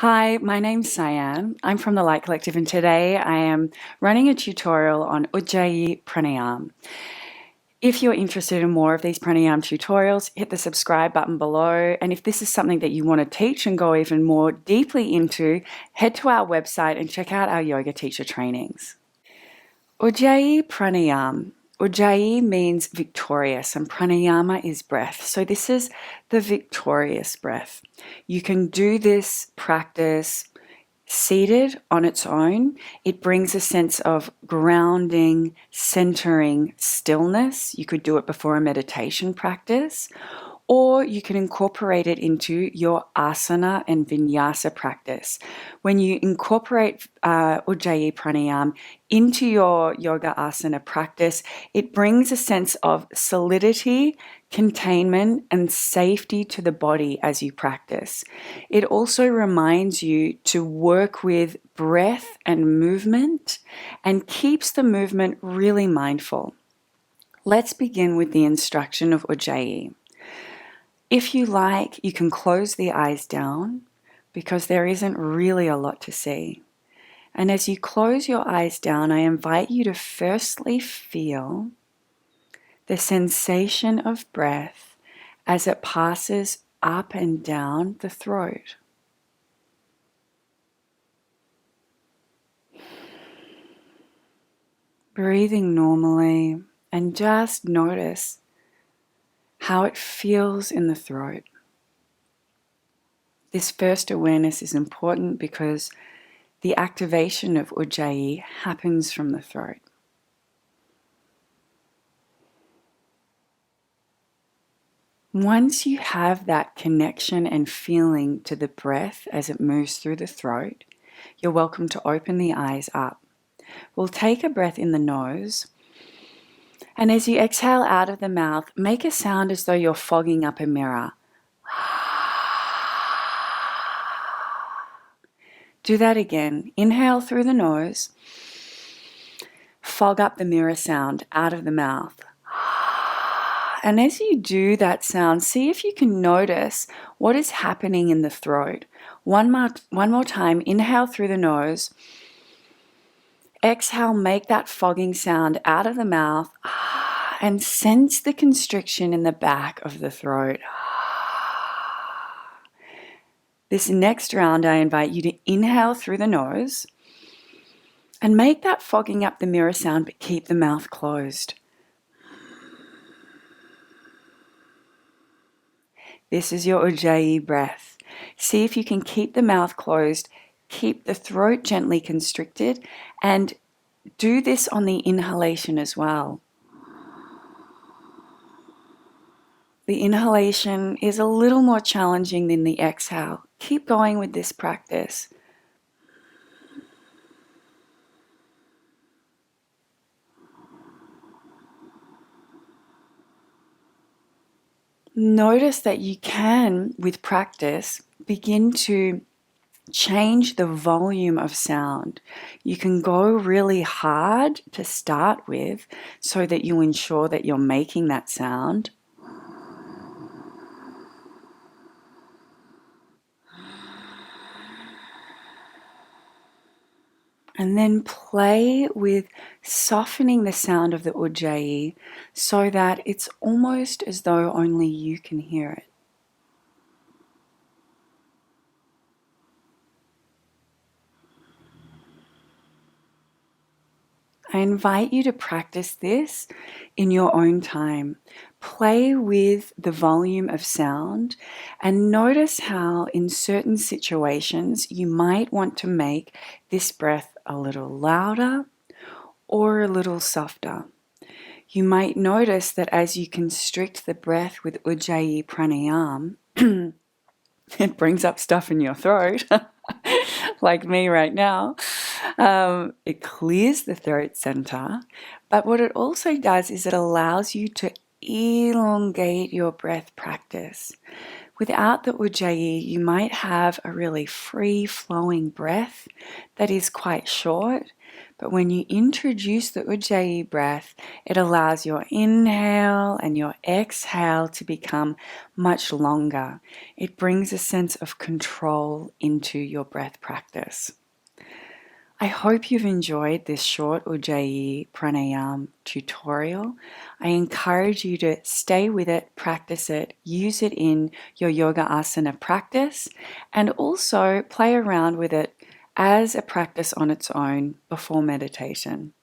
Hi, my name's Cyan. I'm from the Light Collective, and today I am running a tutorial on Ujjayi Pranayama. If you're interested in more of these pranayama tutorials, hit the subscribe button below. And if this is something that you want to teach and go even more deeply into, head to our website and check out our yoga teacher trainings. Ujjayi Pranayama. Ujjayi means victorious and pranayama is breath. So this is the victorious breath. You can do this practice seated on its own. It brings a sense of grounding, centering, stillness. You could do it before a meditation practice, or you can incorporate it into your asana and vinyasa practice. When you incorporate Ujjayi Pranayama into your yoga asana practice, it brings a sense of solidity, containment, and safety to the body as you practice. It also reminds you to work with breath and movement and keeps the movement really mindful. Let's begin with the instruction of Ujjayi. If you like, you can close the eyes down because there isn't really a lot to see. And as you close your eyes down, I invite you to firstly feel the sensation of breath as it passes up and down the throat. Breathing normally, and just notice how it feels in the throat. This first awareness is important because the activation of Ujjayi happens from the throat. Once you have that connection and feeling to the breath as it moves through the throat, you're welcome to open the eyes up. We'll take a breath in the nose, and as you exhale out of the mouth, make a sound as though you're fogging up a mirror. Do that again. Inhale through the nose, fog up the mirror sound out of the mouth. And as you do that sound, see if you can notice what is happening in the throat. One more time, inhale through the nose. Exhale, make that fogging sound out of the mouth and sense the constriction in the back of the throat. This next round, I invite you to inhale through the nose and make that fogging up the mirror sound, but keep the mouth closed. This is your Ujjayi breath. See if you can keep the mouth closed, keep the throat gently constricted, and do this on the inhalation as well. The inhalation is a little more challenging than the exhale. Keep going with this practice. Notice that you can, with practice, begin to change the volume of sound. You can go really hard to start with so that you ensure that you're making that sound. And then play with softening the sound of the Ujjayi so that it's almost as though only you can hear it. I invite you to practice this in your own time. Play with the volume of sound and notice how in certain situations you might want to make this breath a little louder or a little softer. You might notice that as you constrict the breath with Ujjayi Pranayama, it brings up stuff in your throat, like me right now. It clears the throat center, but what it also does is it allows you to elongate your breath practice. Without the Ujjayi, you might have a really free-flowing breath that is quite short, but when you introduce the Ujjayi breath, it allows your inhale and your exhale to become much longer. It brings a sense of control into your breath practice. I hope you've enjoyed this short Ujjayi Pranayama tutorial. I encourage you to stay with it, practice it, use it in your yoga asana practice, and also play around with it as a practice on its own before meditation.